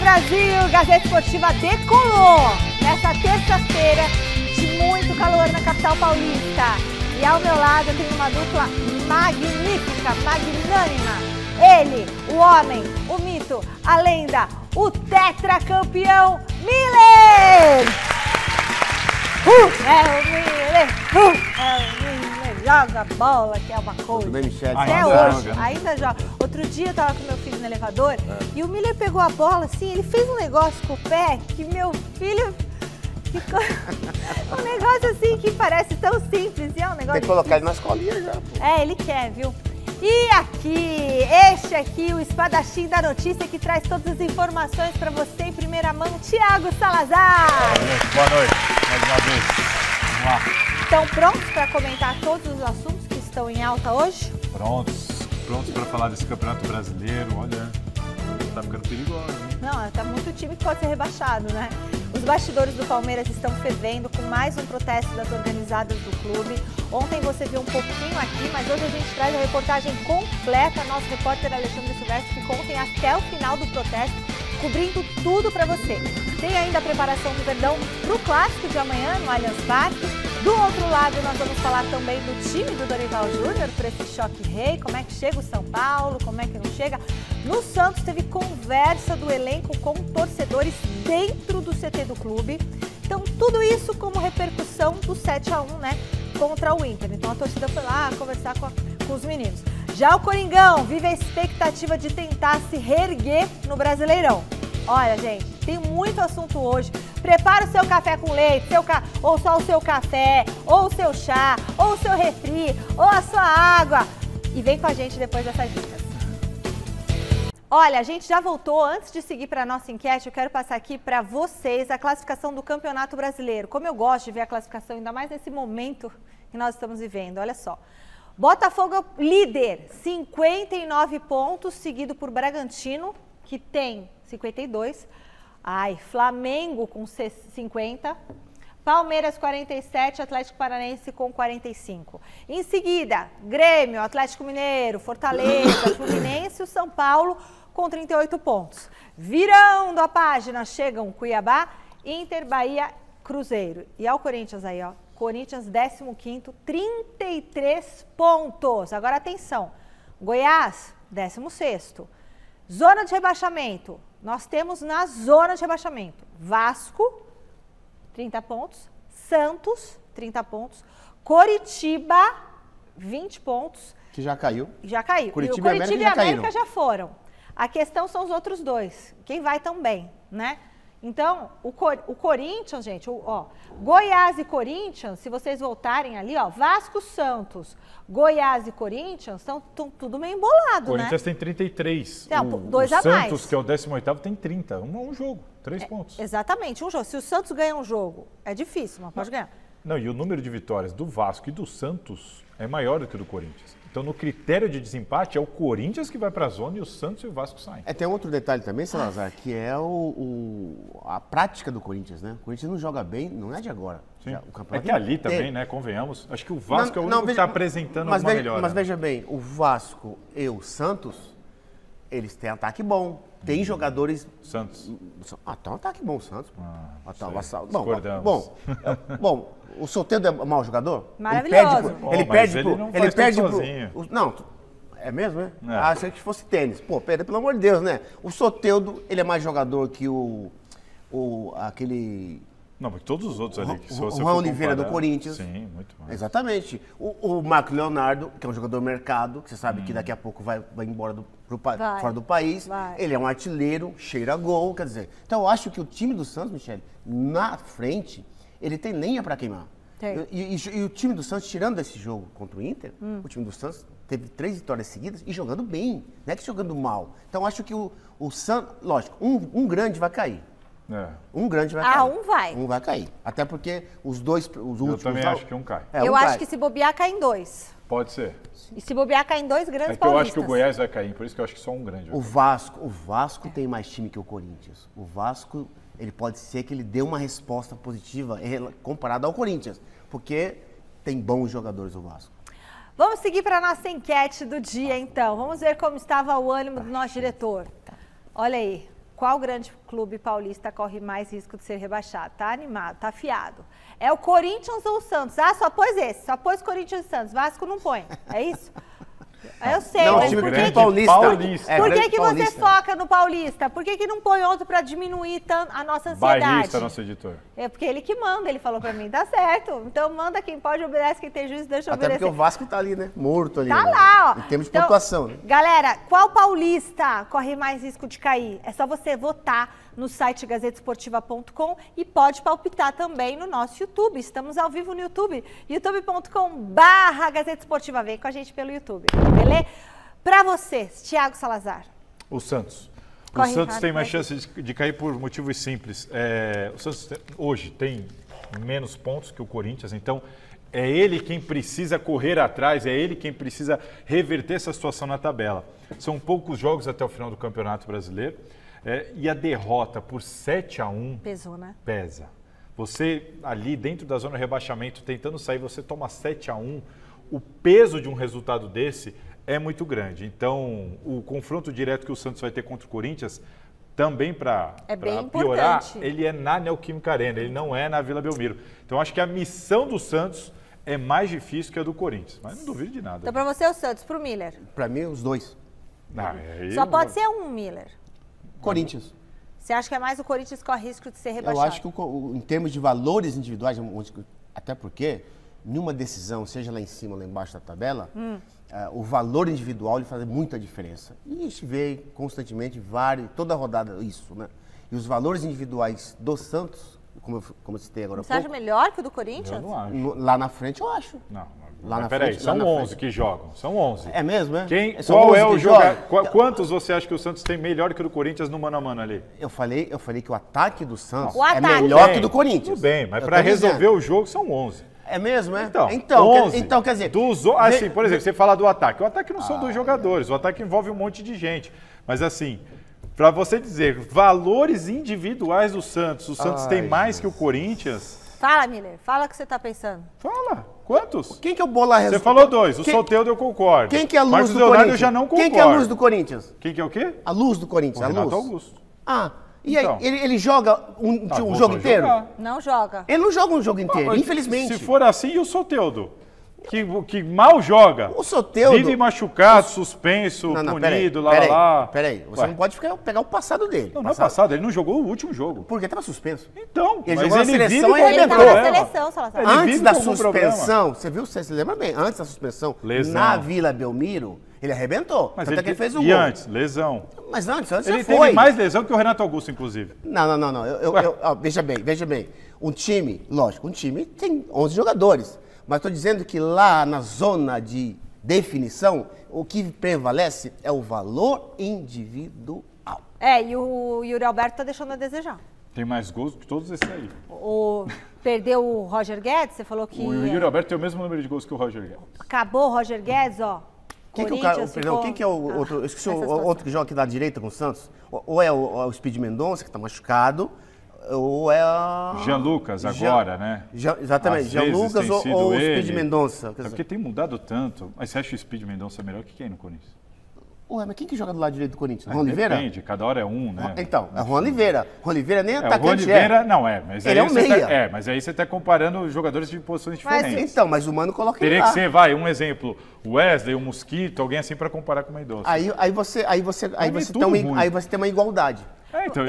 Brasil, Gazeta Esportiva decolou nessa terça-feira de muito calor na capital paulista. E ao meu lado eu tenho uma dupla magnífica, magnânima. Ele, o homem, o mito, a lenda, o tetracampeão Miller! É o Miller! Joga bola, que é uma coisa. Tudo bem, Michele? Até hoje, ainda joga. Outro dia eu tava com meu filho no elevador e o Miller pegou a bola assim, ele fez um negócio com o pé que meu filho ficou... um negócio assim que parece tão simples e é um negócio... Tem que colocar ele na escolinha já, pô. É, ele quer, viu? E aqui, este aqui, o espadachim da notícia que traz todas as informações pra você em primeira mão, Thiago Salazar. Boa noite, mais uma vez. Vamos lá. Estão prontos para comentar todos os assuntos que estão em alta hoje? Prontos para falar desse Campeonato Brasileiro. Olha, tá ficando perigoso, hein? Não, tá muito time que pode ser rebaixado, né? Os bastidores do Palmeiras estão fervendo com mais um protesto das organizadas do clube. Ontem você viu um pouquinho aqui, mas hoje a gente traz a reportagem completa. Nosso repórter Alexandre Silvestre ficou ontem até o final do protesto, cobrindo tudo para você. Tem ainda a preparação do Verdão para o clássico de amanhã no Allianz Parque. Do outro lado, nós vamos falar também do time do Dorival Júnior para esse choque rei, como é que chega o São Paulo, como é que não chega. No Santos teve conversa do elenco com torcedores dentro do CT do clube. Então, tudo isso como repercussão do 7-1, né, contra o Inter. Então, a torcida foi lá conversar com os meninos. Já o Coringão vive a expectativa de tentar se reerguer no Brasileirão. Olha, gente, tem muito assunto hoje. Prepara o seu café com leite, ou só o seu café, ou o seu chá, ou o seu refri, ou a sua água. E vem com a gente depois dessas dicas. Olha, a gente já voltou. Antes de seguir para a nossa enquete, eu quero passar aqui para vocês a classificação do Campeonato Brasileiro. Como eu gosto de ver a classificação, ainda mais nesse momento que nós estamos vivendo. Olha só. Botafogo líder, 59 pontos, seguido por Bragantino, que tem 52. Flamengo com 50. Palmeiras 47, Atlético Paranaense com 45. Em seguida, Grêmio, Atlético Mineiro, Fortaleza, Fluminense e o São Paulo com 38 pontos. Virando a página, chegam Cuiabá, Inter, Bahia, Cruzeiro. E ao Corinthians aí, ó. Corinthians 15º, 33 pontos. Agora atenção, Goiás 16º. Zona de rebaixamento, nós temos na zona de rebaixamento Vasco, 30 pontos, Santos, 30 pontos, Coritiba, 20 pontos. Que já caiu. Já caiu. Curitiba e o Coritiba e América já foram. A questão são os outros dois, quem vai também, né? Então, o Corinthians, gente, Goiás e Corinthians, se vocês voltarem ali, ó, Vasco, Santos, Goiás e Corinthians, estão tudo meio embolado, né? Corinthians tem 33. Não, dois a mais. Santos, que é o 18º, tem 30. Um jogo, 3 pontos. Exatamente, um jogo. Se o Santos ganha um jogo, é difícil, mas pode ganhar. Não, e o número de vitórias do Vasco e do Santos é maior do que o do Corinthians. Então, no critério de desempate, é o Corinthians que vai para a zona e o Santos e o Vasco saem. Tem outro detalhe também, Salazar, que é a prática do Corinthians, né? O Corinthians não joga bem, não é de agora. Sim. É que ali também, né? Convenhamos. Acho que o Vasco é o único que está apresentando uma melhora. Mas veja bem, o Vasco e o Santos, eles têm ataque bom. Tem jogadores... Santos. Tem um ataque bom, o Santos. Bom, o Soteldo é mau jogador? Maravilhoso. Ele perde sozinho. Não, é mesmo, né? Achei que fosse tênis. Pô, pelo amor de Deus, né? O Soteldo, ele é mais jogador que aquele... Não, mas todos os outros ali. O Juan Oliveira do Corinthians. Sim, muito mais. Exatamente. O Marco Leonardo, que é um jogador mercado, que você sabe que daqui a pouco vai embora fora do país. Ele é um artilheiro, cheira gol, quer dizer. Então eu acho que o time do Santos, Michele, na frente, ele tem lenha para queimar. E o time do Santos, tirando desse jogo contra o Inter, o time do Santos teve 3 vitórias seguidas e jogando bem, não é que jogando mal. Então eu acho que o Santos, lógico, um grande vai cair. Um grande vai cair. Um vai. Um vai cair. Até porque os últimos... Eu também acho que um cai. Eu acho que se bobear, cai em 2. Pode ser. E se bobear, cai em 2 grandes paulistas. Eu acho que o Goiás vai cair, por isso que eu acho que só um grande vai cair. O Vasco tem mais time que o Corinthians. O Vasco, ele pode ser que ele dê uma resposta positiva comparado ao Corinthians. Porque tem bons jogadores o Vasco. Vamos seguir para a nossa enquete do dia, então. Vamos ver como estava o ânimo do nosso diretor. Olha aí. Qual grande clube paulista corre mais risco de ser rebaixado? Tá animado, tá afiado. É o Corinthians ou o Santos? Ah, só pôs esse, só pôs Corinthians e Santos. Vasco não põe, é isso? Eu sei, não, mas por que Paulista. Por que você foca no Paulista? Por que não põe outro para diminuir a nossa ansiedade? Bairrista, nosso editor. É porque ele que manda, ele falou para mim, tá certo. Então manda quem pode, obedece, quem tem juízo, deixa obedecer. Até porque o Vasco tá ali, né? Morto ali. Tá né? lá, ó. Em termos de então, pontuação, né? Galera, qual paulista corre mais risco de cair? É só você votar no site gazetesportiva.com e pode palpitar também no nosso YouTube. Estamos ao vivo no YouTube, youtube.com/Gazeta Esportiva. Vem com a gente pelo YouTube, beleza? Para vocês, Thiago Salazar. O Santos. O Santos tem mais chance de cair por motivos simples. O Santos hoje tem menos pontos que o Corinthians, então é ele quem precisa correr atrás, é ele quem precisa reverter essa situação na tabela. São poucos jogos até o final do Campeonato Brasileiro e a derrota por 7-1 pesou, né? Pesa. Você ali dentro da zona de rebaixamento, tentando sair, você toma 7-1, o peso de um resultado desse é muito grande. Então, o confronto direto que o Santos vai ter contra o Corinthians, também para piorar, ele é na Neoquímica Arena, ele não é na Vila Belmiro. Então, acho que a missão do Santos é mais difícil que a do Corinthians, mas não duvido de nada. Então, para você é o Santos, para o Miller? Para mim, os dois. Só pode ser um, Miller. Corinthians. Você acha que é mais o Corinthians que corre risco de ser rebaixado? Eu acho que em termos de valores individuais, até porque numa decisão, seja lá em cima ou lá embaixo da tabela, o valor individual ele faz muita diferença. E a gente vê constantemente, toda rodada isso, né? E os valores individuais do Santos, como eu citei agora há pouco... Você acha melhor que o do Corinthians? Eu não acho. Lá na frente eu acho. Não, lá na peraí, frente, são lá 11 frente. que jogam, são 11. É mesmo, é? Qual é o jogador? Quantos você acha que o Santos tem melhor que o do Corinthians no mano a mano ali? Eu falei que o ataque do Santos é melhor que o do Corinthians. Tudo bem, mas para resolver o jogo são 11. É mesmo, é? Então quer dizer... Assim, por exemplo, você fala do ataque. O ataque não são dois jogadores, o ataque envolve um monte de gente. Mas assim, para você dizer valores individuais do Santos, o Santos tem mais que o Corinthians... Fala, Miller, fala o que você está pensando. Fala, quantos? Quem que é o bola Você falou dois, o Soteldo eu concordo. Quem que é a luz Marcos do Leonardo Corinthians? eu já não concordo. Quem que é a luz do Corinthians? Quem que é o quê? A luz do Corinthians, O Renato Augusto. E aí, então, ele joga um jogo inteiro? Não joga. Ele não joga um jogo inteiro, infelizmente. Se for assim, e o Soteldo? Que mal joga. O Soteldo... Vive machucado, suspenso, punido, Peraí, você não pode pegar o passado dele. Não é passado, ele não jogou o últou jogo. Porque estava suspenso. Então, ele jogou na seleção e arrebentou. Ele estava na seleção, Salazar. Antes da suspensão, você lembra bem, antes da suspensão, na Vila Belmiro, ele arrebentou. Mas até que ele fez o gol. E antes, lesão. Mas antes ele já foi. Ele teve mais lesão que o Renato Augusto, inclusive. Não. Veja bem. Um time tem 11 jogadores. Mas estou dizendo que lá na zona de definição, o que prevalece é o valor individual. E o Yuri Alberto está deixando a desejar. Tem mais gols que todos esses aí. Perdeu o Roger Guedes, você falou que... O Yuri Alberto tem o mesmo número de gols que o Roger Guedes. Acabou o Roger Guedes, ó. Quem que é o outro? Eu esqueci o outro que joga aqui da direita com o Santos. Ou é o Speed Mendonça, que está machucado, ou é a... Jean Lucas agora, né? Exatamente, Jean Lucas ou o Speed Mendonça. É porque tem mudado tanto. Mas você acha o Speed Mendonça melhor que quem no Corinthians? Ué, mas quem que joga do lado direito do Corinthians? Juan Oliveira? Depende, cada hora é um, né? Então, é Juan Oliveira. Juan Oliveira nem atacante Juan Oliveira, não mas ele é um meia. Mas aí você está comparando jogadores de posições diferentes. Mas o Mano coloca ele Teria lá. que ser, um exemplo, o Wesley, o Mosquito, alguém assim para comparar com o Mendonça. Aí você tem uma igualdade.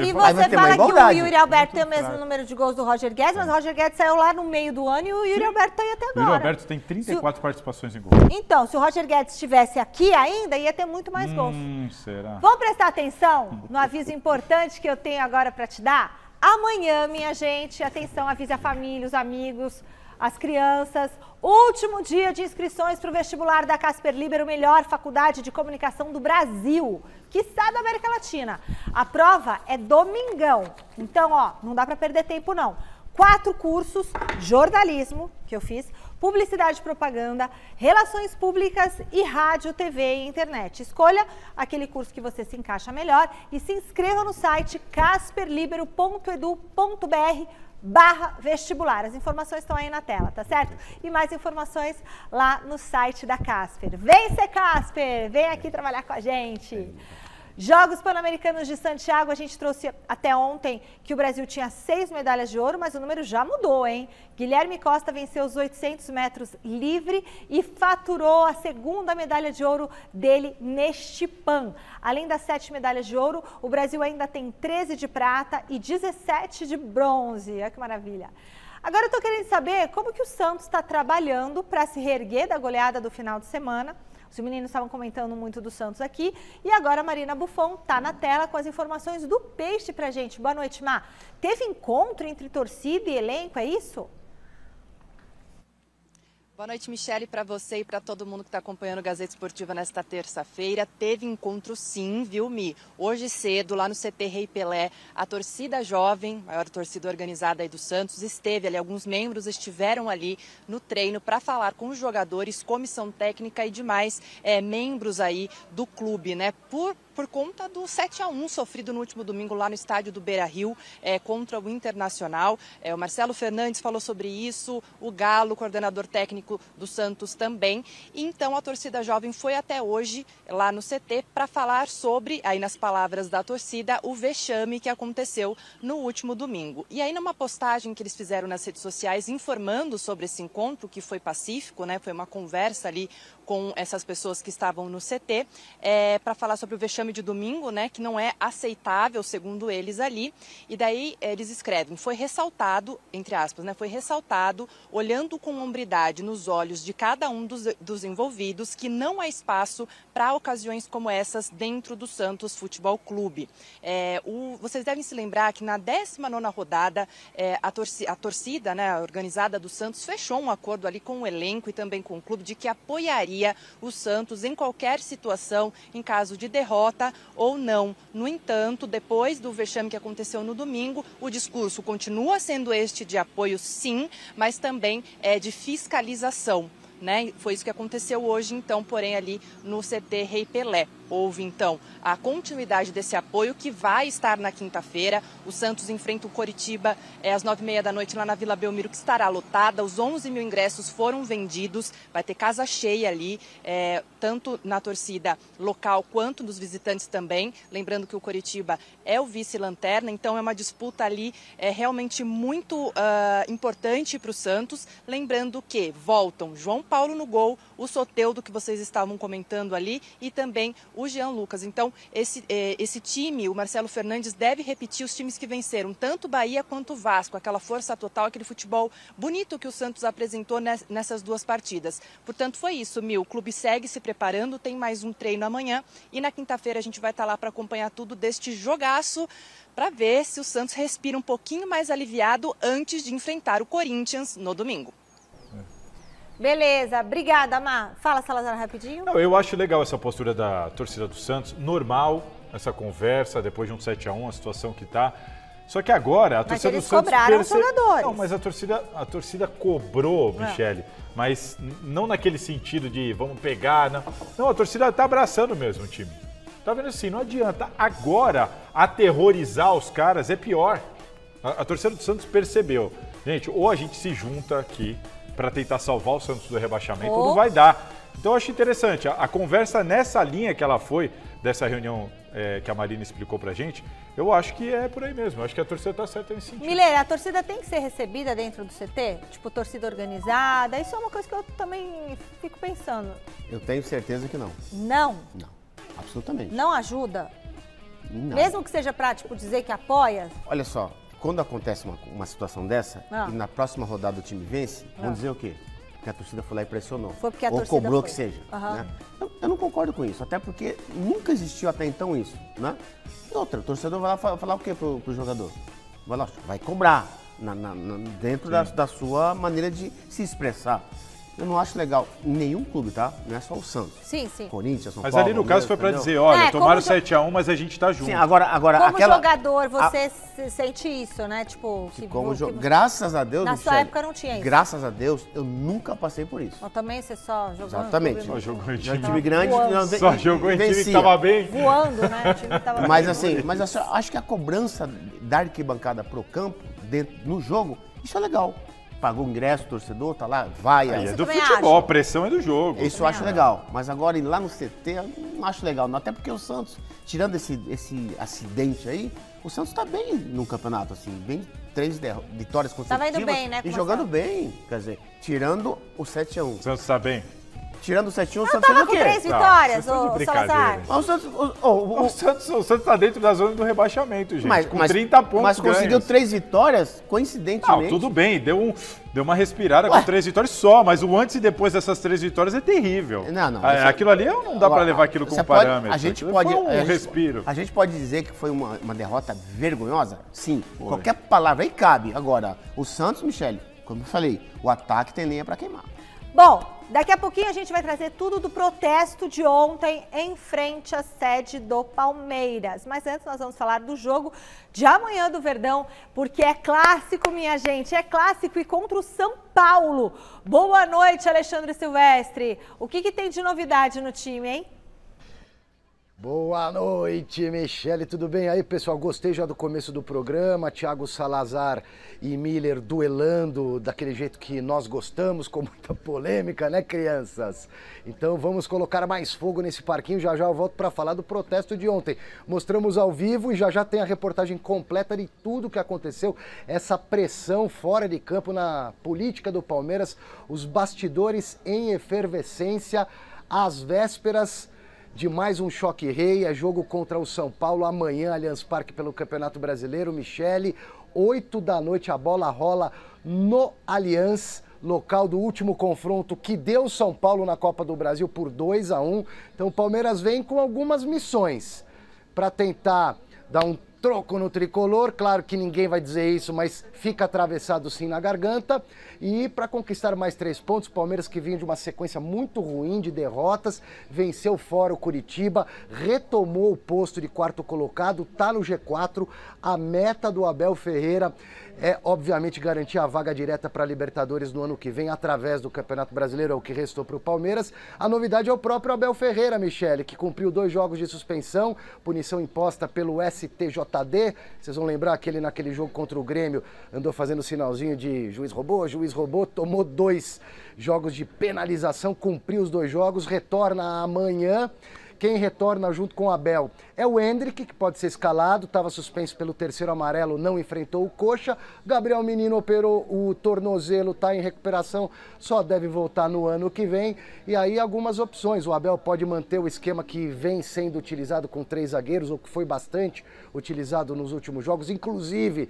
E você fala que o Yuri Alberto tem o mesmo número de gols do Roger Guedes, mas o Roger Guedes saiu lá no meio do ano e o Yuri Alberto está aí até agora. O Yuri Alberto tem 34 participações em gol. Então, se o Roger Guedes estivesse aqui ainda, ia ter muito mais gols. Será? Vamos prestar atenção no aviso importante que eu tenho agora para te dar? Amanhã, minha gente, atenção, avise a família, os amigos, as crianças. Último dia de inscrições para o vestibular da Casper Libero, melhor faculdade de comunicação do Brasil, quiçá da América Latina. A prova é domingão, então, não dá para perder tempo, não. 4 cursos, jornalismo, que eu fiz, publicidade e propaganda, relações públicas e rádio, TV e internet. Escolha aquele curso que você se encaixa melhor e se inscreva no site casperlibero.edu.br/vestibular. As informações estão aí na tela, tá certo? E mais informações lá no site da Casper. Vem ser Casper! Vem aqui trabalhar com a gente! Jogos Pan-Americanos de Santiago, a gente trouxe até ontem que o Brasil tinha 6 medalhas de ouro, mas o número já mudou, hein? Guilherme Costa venceu os 800 metros livre e faturou a segunda medalha de ouro dele neste Pan. Além das 7 medalhas de ouro, o Brasil ainda tem 13 de prata e 17 de bronze. Olha que maravilha. Agora eu tô querendo saber como que o Santos está trabalhando para se reerguer da goleada do final de semana. Os meninos estavam comentando muito do Santos aqui. E agora a Marina Buffon está na tela com as informações do Peixe pra gente. Boa noite, Má. Teve encontro entre torcida e elenco, é isso? Boa noite, Michele, para você e para todo mundo que está acompanhando o Gazeta Esportiva nesta terça-feira. Teve encontro sim, viu, Mi? Hoje cedo, lá no CT Rei Pelé, a torcida jovem, maior torcida organizada aí do Santos, esteve ali, alguns membros estiveram ali no treino para falar com os jogadores, comissão técnica e demais membros aí do clube, né? Por conta do 7-1 sofrido no último domingo lá no estádio do Beira-Rio contra o Internacional. O Marcelo Fernandes falou sobre isso, o Galo, coordenador técnico do Santos também. E então a torcida jovem foi até hoje lá no CT para falar sobre, aí nas palavras da torcida, o vexame que aconteceu no último domingo. E aí numa postagem que eles fizeram nas redes sociais informando sobre esse encontro, que foi pacífico, né? Foi uma conversa ali com essas pessoas que estavam no CT, para falar sobre o vexame de domingo, né, que não é aceitável, segundo eles ali. E daí eles escrevem, foi ressaltado, entre aspas, né, foi ressaltado, olhando com hombridade nos olhos de cada um dos envolvidos, que não há espaço para ocasiões como essas dentro do Santos Futebol Clube. Vocês devem se lembrar que na 19ª rodada, a torcida, né, organizada do Santos fechou um acordo ali com o elenco e também com o clube de que apoiaria o Santos em qualquer situação, em caso de derrota ou não. No entanto, depois do vexame que aconteceu no domingo, o discurso continua sendo este de apoio, sim, mas também de fiscalização, né? Foi isso que aconteceu hoje, então, porém, ali no CT Rei Pelé. Houve, então, a continuidade desse apoio que vai estar na quinta-feira. O Santos enfrenta o Coritiba às 9h30 da noite lá na Vila Belmiro, que estará lotada. Os 11 mil ingressos foram vendidos. Vai ter casa cheia ali, tanto na torcida local quanto dos visitantes também. Lembrando que o Coritiba é o vice-lanterna, então é uma disputa ali realmente muito importante para o Santos. Lembrando que voltam João Paulo no gol, o Soteldo, que vocês estavam comentando ali, e também o Jean Lucas. Então, esse time, o Marcelo Fernandes, deve repetir os times que venceram, tanto Bahia quanto Vasco, aquela força total, aquele futebol bonito que o Santos apresentou nessas duas partidas. Portanto, foi isso, Mi. O clube segue se preparando, tem mais um treino amanhã e na quinta-feira a gente vai estar lá para acompanhar tudo deste jogaço, para ver se o Santos respira um pouquinho mais aliviado antes de enfrentar o Corinthians no domingo. Beleza, obrigada, Má. Fala, Salazar, rapidinho. Não, eu acho legal essa postura da torcida do Santos, normal essa conversa, depois de um 7-1, a situação que está. Só que agora a torcida do Santos... Mas eles cobraram os jogadores. Não, mas a torcida cobrou, Michele, mas não naquele sentido de vamos pegar, não. Não, a torcida está abraçando mesmo o time. Tá vendo assim, não adianta. Agora, aterrorizar os caras é pior. A torcida do Santos percebeu. Gente, ou a gente se junta aqui para tentar salvar o Santos do rebaixamento, ou não vai dar. Então eu acho interessante, a conversa nessa linha que ela foi, dessa reunião que a Marina explicou pra gente, eu acho que é por aí mesmo, eu acho que a torcida tá certa nesse sentido. Mileira, a torcida tem que ser recebida dentro do CT? Tipo, torcida organizada? Isso é uma coisa que eu também fico pensando. Eu tenho certeza que não. Não? Não, absolutamente. Não ajuda? Não. Mesmo que seja pra, tipo, dizer que apoia? Olha só, quando acontece uma situação dessa, e na próxima rodada o time vence, vão dizer o quê? Que a torcida foi lá e pressionou. Foi porque a ou torcida cobrou foi. Que seja. Né? Eu não concordo com isso, até porque nunca existiu até então isso. Né? E outra, o torcedor vai lá falar o quê pro jogador? Vai cobrar dentro da sua maneira de se expressar. Eu não acho legal em nenhum clube, tá? Não é só o Santos. Sim, sim. Corinthians, São Mas Paulo. ali no caso foi para dizer, olha, tomaram 7-1, mas a gente tá junto. Sim, agora como jogador, você sente isso, né? Tipo, graças a Deus, na Michele, sua época não tinha isso. Graças a Deus, eu nunca passei por isso. Ou também você só jogou. Exatamente. Só jogou em time grande, só jogou em time que tava bem. Voando, né? O time tava mas bem. Assim, mas acho que a cobrança da arquibancada pro campo, no jogo, isso é legal. pagou o ingresso, o torcedor, tá lá, vai. É do futebol, a pressão é do jogo. Isso eu acho legal. Mas agora ir lá no CT, eu não acho legal. Não. Até porque o Santos, tirando esse acidente aí, o Santos tá bem no campeonato, assim, bem 3 vitórias consecutivas. Tava indo bem, né? E jogando bem, quer dizer, tirando o 7-1. O Santos tá bem? Tirando o 7-1, o Santos fez o quê? 3 vitórias, o Salazar. O Santos tá dentro da zona do rebaixamento, gente, com 30 pontos Mas conseguiu 3 vitórias, coincidentemente. Não, tudo bem, deu uma respirada com 3 vitórias só, mas o antes e depois dessas 3 vitórias é terrível. Não. Aquilo ali não dá pra levar aquilo como parâmetro. A gente pode... Foi um respiro. A gente pode dizer que foi uma derrota vergonhosa? Sim. Foi. Qualquer palavra aí cabe. Agora, o Santos, Michele, como eu falei, o ataque tem lenha pra queimar. Bom, daqui a pouquinho a gente vai trazer tudo do protesto de ontem em frente à sede do Palmeiras. Mas antes nós vamos falar do jogo de amanhã do Verdão, porque é clássico, minha gente, é clássico e contra o São Paulo. Boa noite, Alexandre Silvestre. O que tem de novidade no time, hein? Boa noite, Michele, tudo bem aí, pessoal? Gostei já do começo do programa, Thiago Salazar e Miller duelando daquele jeito que nós gostamos, com muita polêmica, né, crianças? Então vamos colocar mais fogo nesse parquinho, já eu volto para falar do protesto de ontem. Mostramos ao vivo e já tem a reportagem completa de tudo que aconteceu, essa pressão fora de campo na política do Palmeiras, os bastidores em efervescência, às vésperas de mais um choque rei, é jogo contra o São Paulo amanhã, Allianz Parque pelo Campeonato Brasileiro. Michele, 8 da noite a bola rola no Allianz, local do último confronto que deu São Paulo na Copa do Brasil por 2-1. Então o Palmeiras vem com algumas missões para tentar dar um troco no tricolor, claro que ninguém vai dizer isso, mas fica atravessado sim na garganta. E para conquistar mais 3 pontos, o Palmeiras, que vinha de uma sequência muito ruim de derrotas, venceu fora o Curitiba, retomou o posto de 4º colocado, tá no G4. A meta do Abel Ferreira é, obviamente, garantir a vaga direta para a Libertadores no ano que vem, através do Campeonato Brasileiro, é o que restou para o Palmeiras. A novidade é o próprio Abel Ferreira, Michele, que cumpriu 2 jogos de suspensão, punição imposta pelo STJD. Vocês vão lembrar que ele, naquele jogo contra o Grêmio, andou fazendo sinalzinho de juiz roubou, tomou 2 jogos de penalização, cumpriu os 2 jogos, retorna amanhã. Quem retorna junto com o Abel é o Hendrick, que pode ser escalado, estava suspenso pelo 3º amarelo, não enfrentou o Coxa. Gabriel Menino operou o tornozelo, está em recuperação, só deve voltar no ano que vem. E aí algumas opções, o Abel pode manter o esquema que vem sendo utilizado com 3 zagueiros, ou que foi bastante utilizado nos últimos jogos, inclusive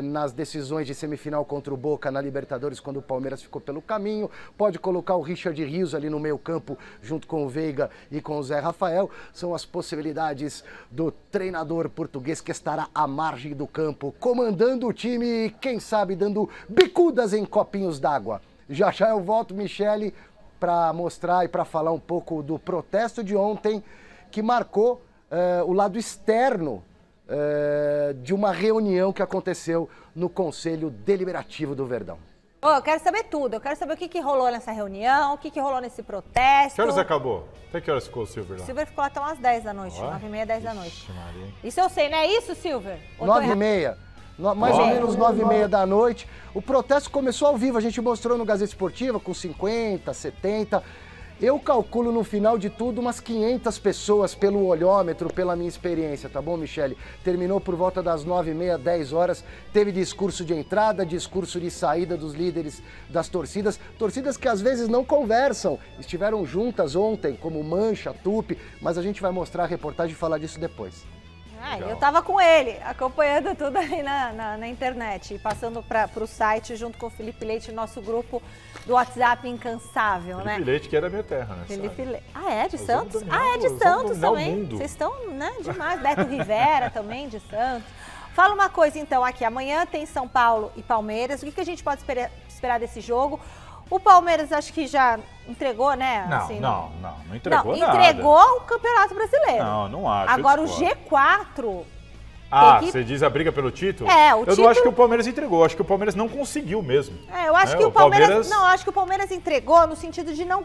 nas decisões de semifinal contra o Boca na Libertadores, quando o Palmeiras ficou pelo caminho. Pode colocar o Richard Rios ali no meio campo, junto com o Veiga e com o Zé Rafael. São as possibilidades do treinador português, que estará à margem do campo, comandando o time e, quem sabe, dando bicudas em copinhos d'água. Já eu volto, Michele, para mostrar e para falar um pouco do protesto de ontem, que marcou o lado externo de uma reunião que aconteceu no Conselho Deliberativo do Verdão. Eu quero saber tudo, eu quero saber o que rolou nessa reunião, o que rolou nesse protesto. Que horas acabou? Até que horas ficou o Silver lá? O Silver ficou até umas 10 da noite, 9h30, 10 da noite. Isso eu sei, não é isso, Silver? 9h30, mais ou menos 9h30 da noite. O protesto começou ao vivo, a gente mostrou no Gazeta Esportiva com 50, 70... Eu calculo no final de tudo umas 500 pessoas pelo olhômetro, pela minha experiência, tá bom, Michele? Terminou por volta das 9h30, 10 horas, teve discurso de entrada, discurso de saída dos líderes das torcidas que às vezes não conversam, estiveram juntas ontem, como Mancha, Tupi, mas a gente vai mostrar a reportagem e falar disso depois. Eu tava com ele, acompanhando tudo aí na internet, passando para o site junto com o Felipe Leite, nosso grupo do WhatsApp incansável, Felipe Leite, que é da minha terra, né? Felipe Leite. Ah, é? De Santos? É de Santos também. Vocês estão, né, demais. Beto Rivera também, de Santos. Fala uma coisa, então, aqui. Amanhã tem São Paulo e Palmeiras. O que a gente pode esperar desse jogo? O Palmeiras acho que já entregou, né? Não, assim, não entregou nada. Entregou o Campeonato Brasileiro. Não acho. Agora o G4... Você diz a briga pelo título? O título... Eu não acho que o Palmeiras entregou, acho que o Palmeiras não conseguiu mesmo. Eu acho que o Palmeiras... Não, acho que o Palmeiras entregou no sentido de não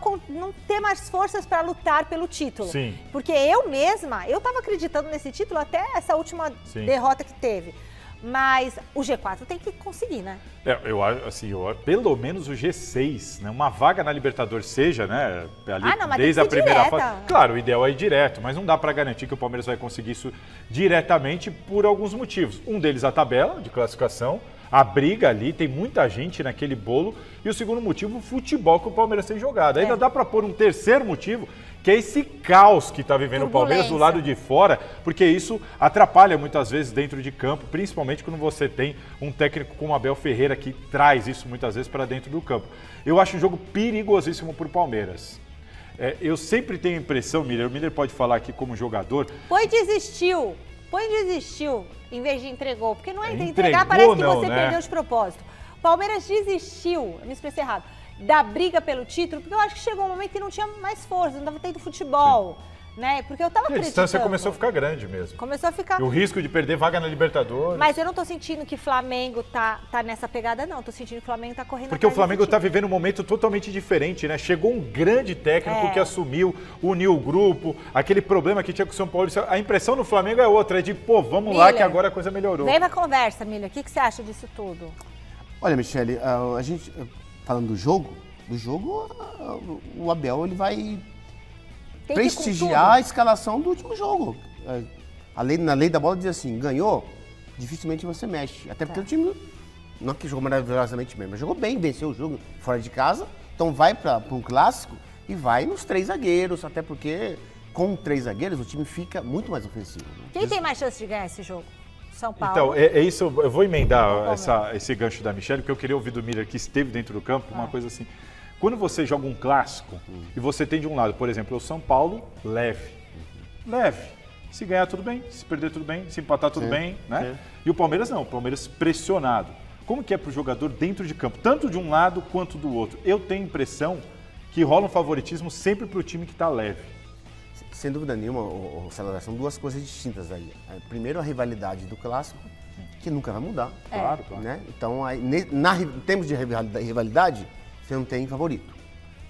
ter mais forças para lutar pelo título. Sim. Porque eu mesma, eu estava acreditando nesse título até essa última derrota que teve. Mas o G4 tem que conseguir, né? Eu acho, assim, pelo menos o G6, né? Uma vaga na Libertadores seja, né? Ali, mas desde a tem que ser primeira direta. fase. Claro, o ideal é ir direto, mas não dá para garantir que o Palmeiras vai conseguir isso diretamente por alguns motivos. Um deles a tabela de classificação, a briga ali, tem muita gente naquele bolo. E o segundo motivo, o futebol que o Palmeiras tem jogado. Ainda dá para pôr um terceiro motivo, que é esse caos que está vivendo o Palmeiras do lado de fora, porque isso atrapalha muitas vezes dentro de campo, principalmente quando você tem um técnico como Abel Ferreira que traz isso muitas vezes para dentro do campo. Eu acho um jogo perigosíssimo para o Palmeiras. Eu sempre tenho a impressão, Miller, o Miller pode falar aqui como jogador... Põe desistiu em vez de entregou, porque não é entregar, parece que você perdeu de propósito. Palmeiras desistiu, eu me expressei errado, da briga pelo título, porque eu acho que chegou um momento que não tinha mais força, não estava tendo futebol, né? Porque eu estava acreditando. A distância começou a ficar grande mesmo. Começou a ficar... E o risco de perder vaga na Libertadores. Mas eu não tô sentindo que o Flamengo tá nessa pegada, não. Tô sentindo que o Flamengo tá correndo porque o Flamengo tá vivendo um momento totalmente diferente, né? Chegou um grande técnico que assumiu, uniu o grupo, aquele problema que tinha com o São Paulo. A impressão no Flamengo é outra, é de, vamos lá que agora a coisa melhorou. Vem pra conversa, Miller. O que você acha disso tudo? Olha, Michele, a gente, falando do jogo, o Abel, ele vai prestigiar a escalação do último jogo. Na lei da bola diz assim, ganhou, dificilmente você mexe. Até porque o time, não é que jogou maravilhosamente bem, mas jogou bem, venceu o jogo fora de casa. Então vai para um clássico e vai nos 3 zagueiros, até porque com 3 zagueiros o time fica muito mais ofensivo. Né? Quem tem mais chance de ganhar esse jogo? São Paulo. Então, é isso, eu vou emendar esse gancho da Michele, porque eu queria ouvir do Miller, que esteve dentro do campo, uma coisa assim. Quando você joga um clássico e você tem de um lado, por exemplo, o São Paulo, leve. Se ganhar, tudo bem. Se perder, tudo bem. Se empatar, tudo bem. Né? E o Palmeiras não. O Palmeiras pressionado. Como que é para o jogador dentro de campo? Tanto de um lado quanto do outro. Eu tenho a impressão que rola um favoritismo sempre para o time que está leve. Sem dúvida nenhuma, Salazar, são duas coisas distintas aí. Primeiro, a rivalidade do clássico, que nunca vai mudar. Claro. Né? Então, em termos de rivalidade, você não tem favorito.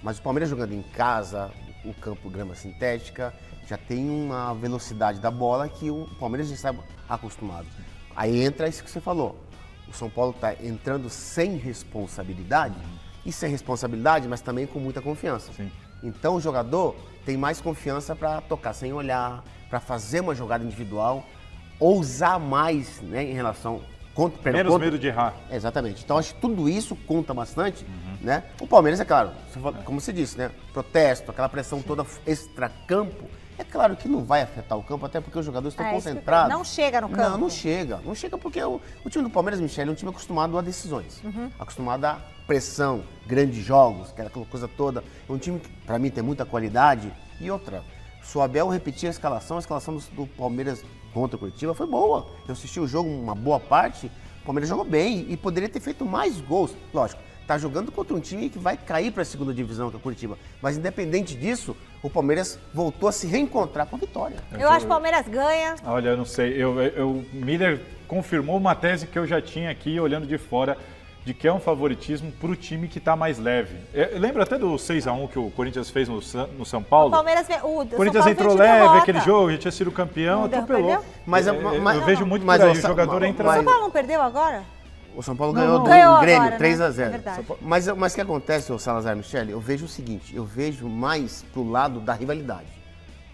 Mas o Palmeiras jogando em casa, o campo grama sintética, já tem uma velocidade da bola que o Palmeiras já está acostumado. Aí entra isso que você falou. O São Paulo está entrando sem responsabilidade, e sem responsabilidade, mas também com muita confiança. Sim. Então o jogador tem mais confiança para tocar sem olhar, para fazer uma jogada individual, ousar mais, né, em relação... Menos medo de errar. Exatamente. Então acho que tudo isso conta bastante, né? O Palmeiras, é claro, como você disse, né? Protesto, aquela pressão toda extracampo, é claro que não vai afetar o campo, até porque os jogadores estão concentrados. Não chega no campo. Não chega. Não chega porque o time do Palmeiras, Michele, é um time acostumado a decisões. Acostumado a pressão, grandes jogos, aquela coisa toda. É um time que, para mim, tem muita qualidade. E outra, se o Abel repetir a escalação do Palmeiras contra o Curitiba foi boa. Eu assisti o jogo uma boa parte, o Palmeiras jogou bem e poderia ter feito mais gols. Lógico, tá jogando contra um time que vai cair para a segunda divisão, que é o Curitiba. Mas independente disso, o Palmeiras voltou a se reencontrar com a vitória. Eu acho que o Palmeiras ganha. Olha, eu não sei, o Miller confirmou uma tese que eu já tinha aqui, olhando de fora, de que é um favoritismo para o time que está mais leve. Lembra até do 6-1 que o Corinthians fez no São Paulo? O Palmeiras, o Corinthians entrou leve, aquele jogo, já tinha sido campeão, atropelou. Mas eu vejo muito por aí, o jogador entra... O São Paulo não perdeu agora? O São Paulo ganhou do Grêmio, 3-0. Né? Mas o que acontece, Salazar, Michele, eu vejo o seguinte, eu vejo mais pro lado da rivalidade,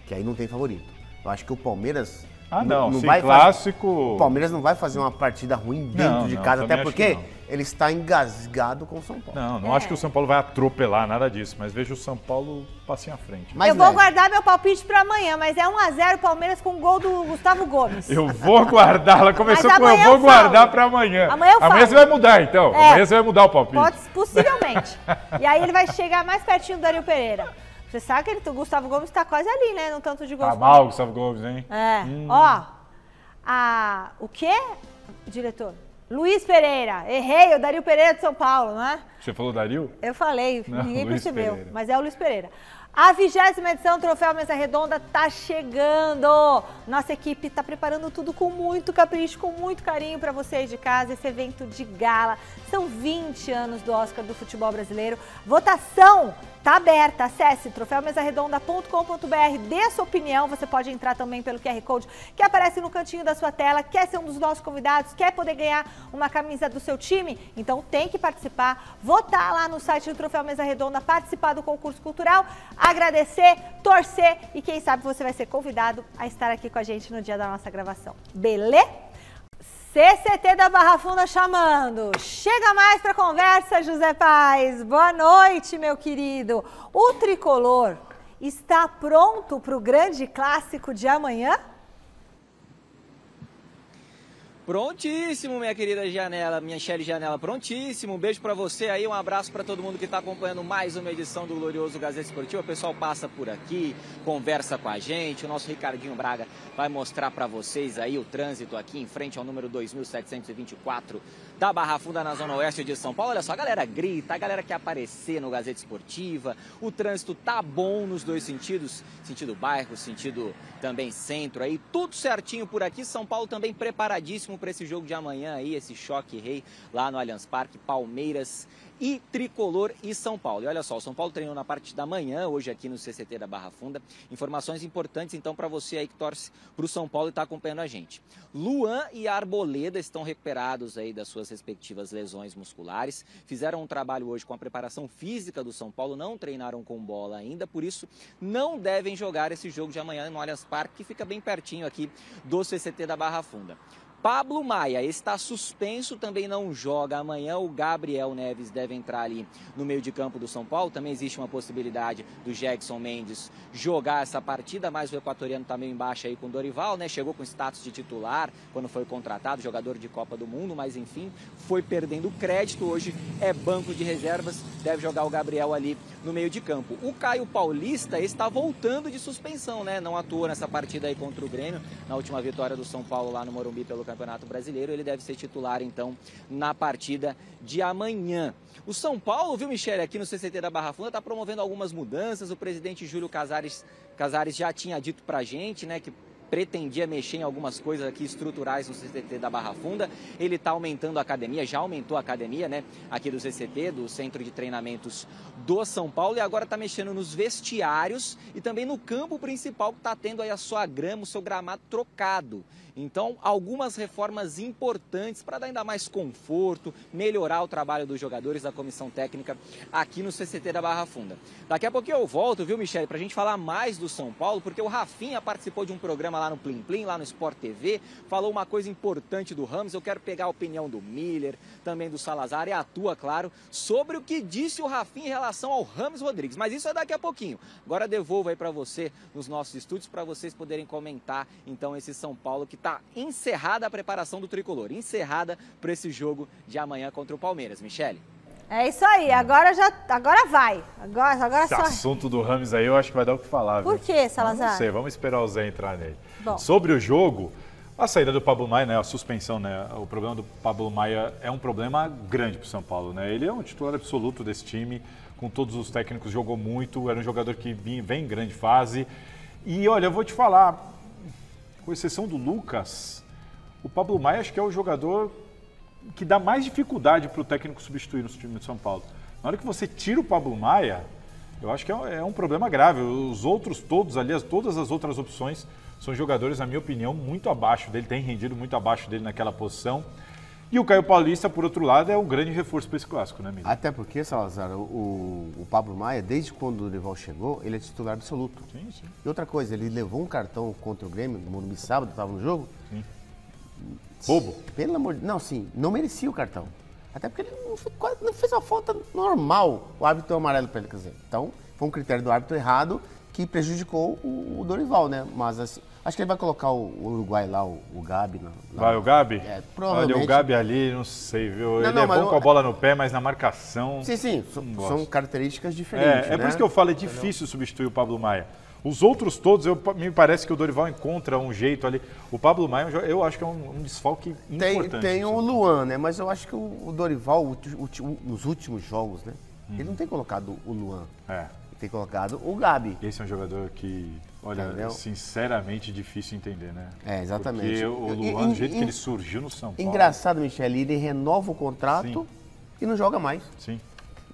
que aí não tem favorito. Eu acho que o Palmeiras... não vai clássico... O Palmeiras não vai fazer uma partida ruim dentro de casa, até porque ele está engasgado com o São Paulo. Não acho que o São Paulo vai atropelar, nada disso, mas vejo o São Paulo passinho à frente. Eu vou guardar meu palpite para amanhã, mas é 1-0 Palmeiras com gol do Gustavo Gomes. Eu vou guardar, ela começou com eu vou guardar para amanhã. Amanhã você vai mudar, então. Amanhã você vai mudar o palpite. Possivelmente. E aí ele vai chegar mais pertinho do Dario Pereira. Você sabe que o Gustavo Gomes está quase ali, né? No tanto de gols. Tá mal o Gustavo Gomes, hein? O quê, diretor? Luiz Pereira. Errei, o Dario Pereira de São Paulo, não é? Você falou Dario? Eu falei, ninguém percebeu. Pereira. Mas é o Luiz Pereira. A 20ª edição do Troféu Mesa Redonda tá chegando. Nossa equipe tá preparando tudo com muito capricho, com muito carinho para vocês de casa. Esse evento de gala. São 20 anos do Oscar do futebol brasileiro. Votação tá aberta. Acesse troféumesarredonda.com.br. Dê a sua opinião. Você pode entrar também pelo QR Code que aparece no cantinho da sua tela. Quer ser um dos nossos convidados? Quer poder ganhar uma camisa do seu time? Então tem que participar. Votar lá no site do Troféu Mesa Redonda, participar do concurso cultural, agradecer, torcer e quem sabe você vai ser convidado a estar aqui com a gente no dia da nossa gravação. Beleza? CCT da Barra Funda chamando. Chega mais para conversa, José Paes. Boa noite, meu querido. O Tricolor está pronto para o grande clássico de amanhã? Prontíssimo, minha querida Janela, minha Michele Janela, prontíssimo. Um beijo pra você aí, um abraço pra todo mundo que tá acompanhando mais uma edição do glorioso Gazeta Esportiva. O pessoal passa por aqui, conversa com a gente. O nosso Ricardinho Braga vai mostrar pra vocês aí o trânsito aqui em frente ao número 2724 da Barra Funda, na Zona Oeste de São Paulo. Olha só, a galera grita, a galera quer aparecer no Gazeta Esportiva. O trânsito tá bom nos dois sentidos, sentido bairro, sentido também centro aí, tudo certinho por aqui. São Paulo também preparadíssimo para esse jogo de amanhã aí, esse choque rei lá no Allianz Parque, Palmeiras e Tricolor e São Paulo. E olha só, o São Paulo treinou na parte da manhã, hoje aqui no CCT da Barra Funda. Informações importantes então para você aí que torce para o São Paulo e está acompanhando a gente. Luan e Arboleda estão recuperados aí das suas respectivas lesões musculares. Fizeram um trabalho hoje com a preparação física do São Paulo, não treinaram com bola ainda, por isso não devem jogar esse jogo de amanhã no Allianz Parque, que fica bem pertinho aqui do CCT da Barra Funda. Pablo Maia está suspenso, também não joga amanhã. O Gabriel Neves deve entrar ali no meio de campo do São Paulo. Também existe uma possibilidade do Jackson Mendes jogar essa partida, mas o equatoriano está meio embaixo aí com o Dorival, né? Chegou com status de titular quando foi contratado, jogador de Copa do Mundo, mas enfim, foi perdendo crédito. Hoje é banco de reservas, deve jogar o Gabriel ali no meio de campo. O Caio Paulista está voltando de suspensão, né? Não atuou nessa partida aí contra o Grêmio, na última vitória do São Paulo lá no Morumbi pelo Campeonato Brasileiro. Ele deve ser titular, então, na partida de amanhã. O São Paulo, viu, Michele, aqui no CCT da Barra Funda, está promovendo algumas mudanças. O presidente Júlio Casares já tinha dito pra gente, né, que pretendia mexer em algumas coisas aqui estruturais no CCT da Barra Funda. Ele está aumentando a academia, já aumentou a academia, né, aqui do CCT, do Centro de Treinamentos do São Paulo, e agora está mexendo nos vestiários e também no campo principal, que está tendo aí a sua grama, o seu gramado trocado. Então, algumas reformas importantes para dar ainda mais conforto, melhorar o trabalho dos jogadores, da comissão técnica aqui no CCT da Barra Funda. Daqui a pouquinho eu volto, viu, Michele, para a gente falar mais do São Paulo, porque o Rafinha participou de um programa lá no Plim Plim, lá no Sport TV, falou uma coisa importante do Ramos. Eu quero pegar a opinião do Miller, também do Salazar e a tua, claro, sobre o que disse o Rafinha em relação ao Rames Rodrigues. Mas isso é daqui a pouquinho. Agora devolvo aí para você, nos nossos estúdios, para vocês poderem comentar, então, esse São Paulo que está encerrada a preparação do Tricolor, encerrada para esse jogo de amanhã contra o Palmeiras. Michele? É isso aí, agora vai. Agora esse só... assunto do Rames aí eu acho que vai dar o que falar. Por quê, Salazar? Não sei, vamos esperar o Zé entrar nele. Bom. Sobre o jogo, a saída do Pablo Maia, né, a suspensão, né, o problema do Pablo Maia é um problema grande para o São Paulo, né? Ele é um titular absoluto desse time, com todos os técnicos, jogou muito, era um jogador que vem em grande fase. E olha, eu vou te falar, com exceção do Lucas, o Pablo Maia acho que é o jogador que dá mais dificuldade para o técnico substituir no time de São Paulo. Na hora que você tira o Pablo Maia, eu acho que é um problema grave. Os outros todos, aliás, todas as outras opções são jogadores, na minha opinião, muito abaixo dele, têm rendido muito abaixo dele naquela posição. E o Caio Paulista, por outro lado, é um grande reforço para esse clássico, né, Miguel? Até porque, Salazar, o Pablo Maia, desde quando o Dorival chegou, ele é titular absoluto. Sim, sim. E outra coisa, ele levou um cartão contra o Grêmio, no Morumbi sábado, estava no jogo. Sim. Bobo? Pelo amor de Deus. Não, sim, não merecia o cartão. Até porque ele não fez uma falta normal. O árbitro deu amarelo para ele, quer dizer. Então, foi um critério do árbitro errado que prejudicou o Dorival, né? Mas assim, acho que ele vai colocar o Uruguai lá, o Gabi. Vai o Gabi? É, provavelmente. Olha, o Gabi ali, não sei, viu? Não, ele é bom com a bola no pé, mas na marcação... Sim, são características diferentes, né? Por isso que eu falo, é difícil substituir o Pablo Maia. Os outros todos, me parece que o Dorival encontra um jeito ali. O Pablo Maia, eu acho que é um desfalque importante. Tem o Luan, né? Mas eu acho que o Dorival, nos últimos jogos, né? Ele não tem colocado o Luan. ter colocado o Gabi. Esse é um jogador que, olha, entendeu? Sinceramente difícil entender, né? É, exatamente. Porque o Luan, do jeito que ele surgiu no São Paulo... Engraçado, Michele, ele renova o contrato e não joga mais. Sim.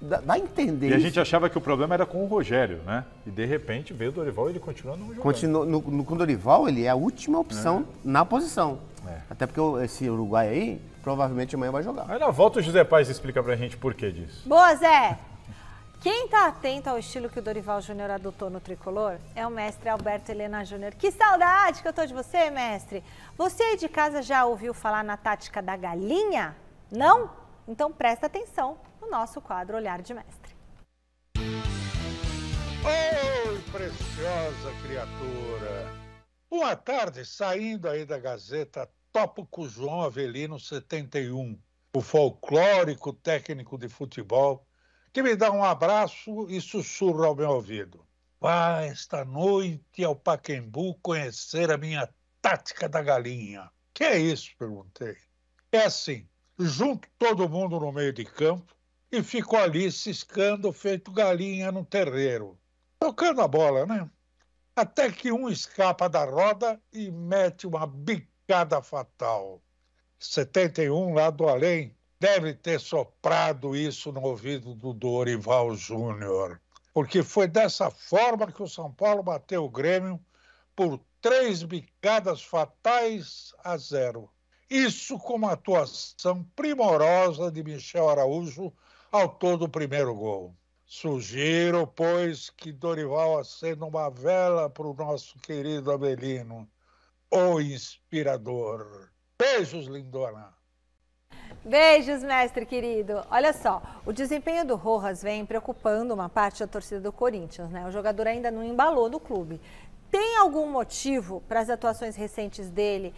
Dá a entender isso. E a gente achava que o problema era com o Rogério, né? E de repente veio o Dorival e ele continua não jogando. Com o Dorival, ele é a última opção na posição. Até porque esse Uruguai aí, provavelmente amanhã vai jogar. Aí na volta o José Paes explica pra gente por que disso. Boa, Zé! Quem está atento ao estilo que o Dorival Júnior adotou no tricolor é o mestre Alberto Helena Júnior. Que saudade que eu tô de você, mestre! Você aí de casa já ouviu falar na tática da galinha? Não? Então presta atenção no nosso quadro Olhar de Mestre. Oi, preciosa criatura! Uma tarde, saindo aí da Gazeta, topo com o João Avelino 71, o folclórico técnico de futebol, que me dá um abraço e sussurra ao meu ouvido. Vá esta noite ao Pacaembu conhecer a minha tática da galinha. Que é isso? Perguntei. É assim, junto todo mundo no meio de campo e fico ali ciscando feito galinha no terreiro. Tocando a bola, né? Até que um escapa da roda e mete uma bicada fatal. 71 lá do além deve ter soprado isso no ouvido do Dorival Júnior, porque foi dessa forma que o São Paulo bateu o Grêmio por 3 bicadas fatais a 0. Isso com uma atuação primorosa de Michel Araújo, autor do primeiro gol. Sugiro, pois, que Dorival acenda uma vela para o nosso querido Avelino, o inspirador. Beijos, lindona! Beijos, mestre querido. Olha só, o desempenho do Rojas vem preocupando uma parte da torcida do Corinthians, né? O jogador ainda não embalou no clube. Tem algum motivo para as atuações recentes dele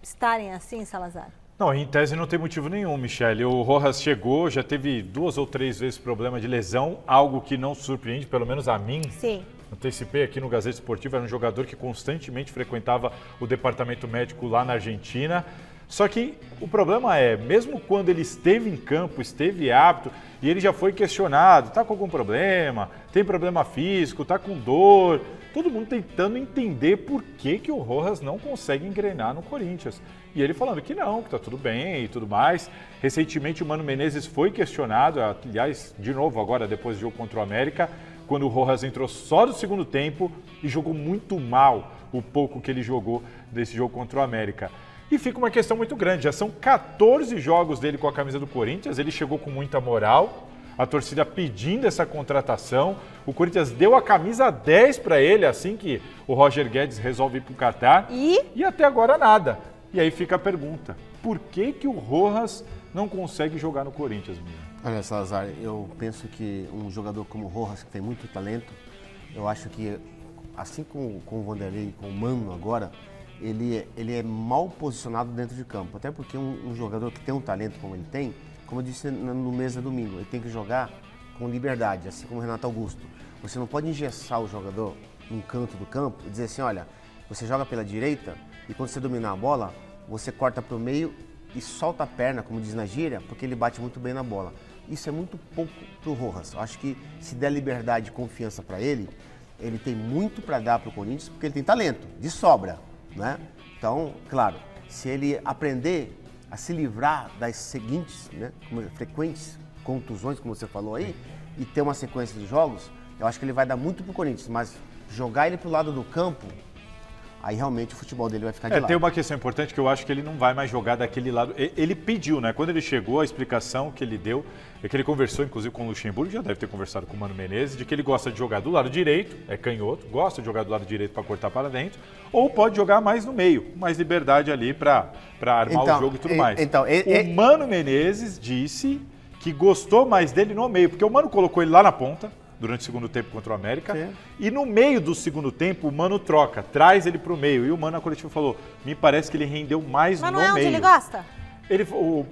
estarem assim, Salazar? Não, em tese não tem motivo nenhum, Michele. O Rojas chegou, já teve 2 ou 3 vezes problema de lesão, algo que não surpreende, pelo menos a mim. Sim. Antecipei aqui no Gazeta Esportiva, era um jogador que constantemente frequentava o departamento médico lá na Argentina. Só que o problema é, mesmo quando ele esteve em campo, esteve apto, e ele já foi questionado, está com algum problema, tem problema físico, está com dor, todo mundo tentando entender por que o Rojas não consegue engrenar no Corinthians. E ele falando que não, que está tudo bem e tudo mais. Recentemente o Mano Menezes foi questionado, aliás, de novo agora, depois do jogo contra o América, quando o Rojas entrou só no segundo tempo e jogou muito mal o pouco que ele jogou desse jogo contra o América. E fica uma questão muito grande, já são 14 jogos dele com a camisa do Corinthians, ele chegou com muita moral, a torcida pedindo essa contratação, o Corinthians deu a camisa 10 para ele, assim que o Roger Guedes resolve ir para o Catar, e até agora nada. E aí fica a pergunta, por que o Rojas não consegue jogar no Corinthians, menino? Olha, Salazar, eu penso que um jogador como o Rojas, que tem muito talento, eu acho que, assim com o Vanderlei e com o Mano agora, ele é mal posicionado dentro de campo. Até porque um jogador que tem um talento como ele tem, como eu disse no Mesa Domingo, ele tem que jogar com liberdade, assim como o Renato Augusto. Você não pode engessar o jogador num canto do campo e dizer assim, olha, você joga pela direita e quando você dominar a bola, você corta para o meio e solta a perna, como diz na gíria, porque ele bate muito bem na bola. Isso é muito pouco para o Rojas. Eu acho que se der liberdade e confiança para ele tem muito para dar para o Corinthians, porque ele tem talento, de sobra. Né? Então, claro, se ele aprender a se livrar das seguintes, né, frequentes contusões, como você falou aí, e ter uma sequência de jogos, eu acho que ele vai dar muito pro Corinthians, mas jogar ele pro lado do campo, aí realmente o futebol dele vai ficar de lado. Tem uma questão importante que eu acho que ele não vai mais jogar daquele lado. Ele pediu, né? Quando ele chegou, a explicação que ele deu é que ele conversou, inclusive, com o Luxemburgo, já deve ter conversado com o Mano Menezes, de que ele gosta de jogar do lado direito, é canhoto, gosta de jogar do lado direito para cortar para dentro, ou pode jogar mais no meio, mais liberdade ali para armar o jogo e tudo mais. O Mano Menezes disse que gostou mais dele no meio, porque o Mano colocou ele lá na ponta, durante o segundo tempo contra o América. Sim. E no meio do segundo tempo, o Mano troca, traz ele para o meio. E o Mano na coletiva falou, me parece que ele rendeu mais no meio. Mas não é onde ele gosta?